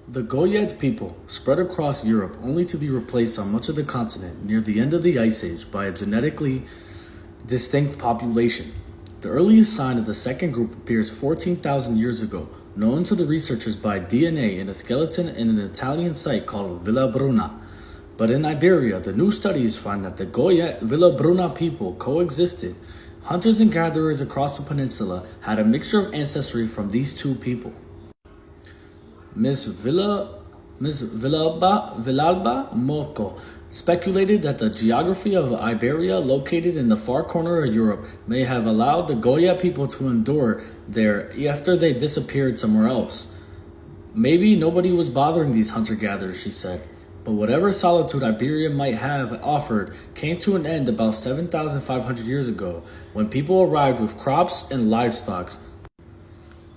The Goyet people spread across Europe only to be replaced on much of the continent near the end of the Ice Age by a genetically distinct population. The earliest sign of the second group appears 14,000 years ago, known to the researchers by DNA in a skeleton in an Italian site called Villa Bruna. But in Iberia, the new studies find that the Goyet Villa Bruna people coexisted. Hunters and gatherers across the peninsula had a mixture of ancestry from these two people. Villalba Moco speculated that the geography of Iberia, located in the far corner of Europe, may have allowed the Goya people to endure there after they disappeared somewhere else. Maybe nobody was bothering these hunter-gatherers, she said, but whatever solitude Iberia might have offered came to an end about 7,500 years ago, when people arrived with crops and livestock.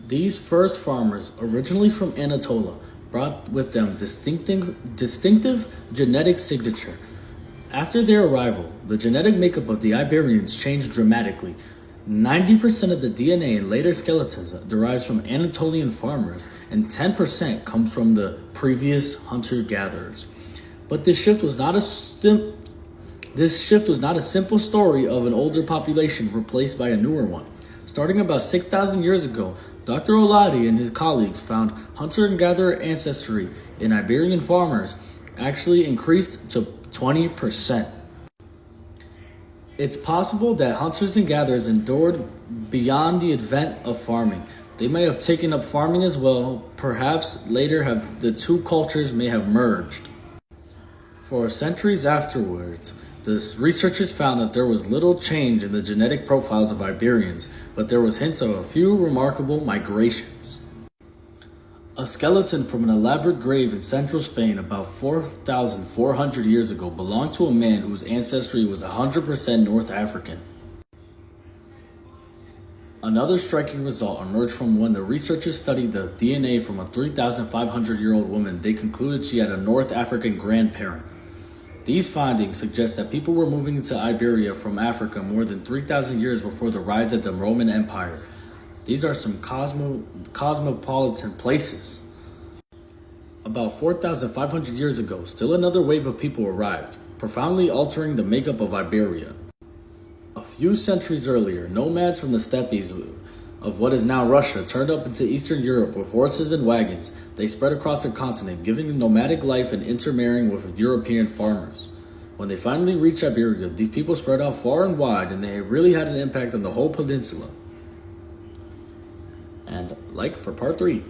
These first farmers, originally from Anatolia, brought with them distinctive genetic signature. After their arrival, the genetic makeup of the Iberians changed dramatically. 90% of the DNA in later skeletons derives from Anatolian farmers, and 10% comes from the previous hunter-gatherers. But this shift was not a simple story of an older population replaced by a newer one. Starting about 6,000 years ago, Dr. Oladi and his colleagues found hunter and gatherer ancestry in Iberian farmers actually increased to 20%. It's possible that hunters and gatherers endured beyond the advent of farming. They may have taken up farming as well. Perhaps later the two cultures may have merged. For centuries afterwards, the researchers found that there was little change in the genetic profiles of Iberians, but there was hints of a few remarkable migrations. A skeleton from an elaborate grave in central Spain about 4,400 years ago belonged to a man whose ancestry was 100% North African. Another striking result emerged from when the researchers studied the DNA from a 3,500-year-old woman. They concluded she had a North African grandparent. These findings suggest that people were moving into Iberia from Africa more than 3,000 years before the rise of the Roman Empire. These are some cosmopolitan places. About 4,500 years ago, still another wave of people arrived, profoundly altering the makeup of Iberia. A few centuries earlier, nomads from the steppes of what is now Russia turned up into Eastern Europe with horses and wagons. They spread across the continent, giving a nomadic life and intermarrying with European farmers. When they finally reached Iberia, these people spread out far and wide, and they really had an impact on the whole peninsula. And like for part 3.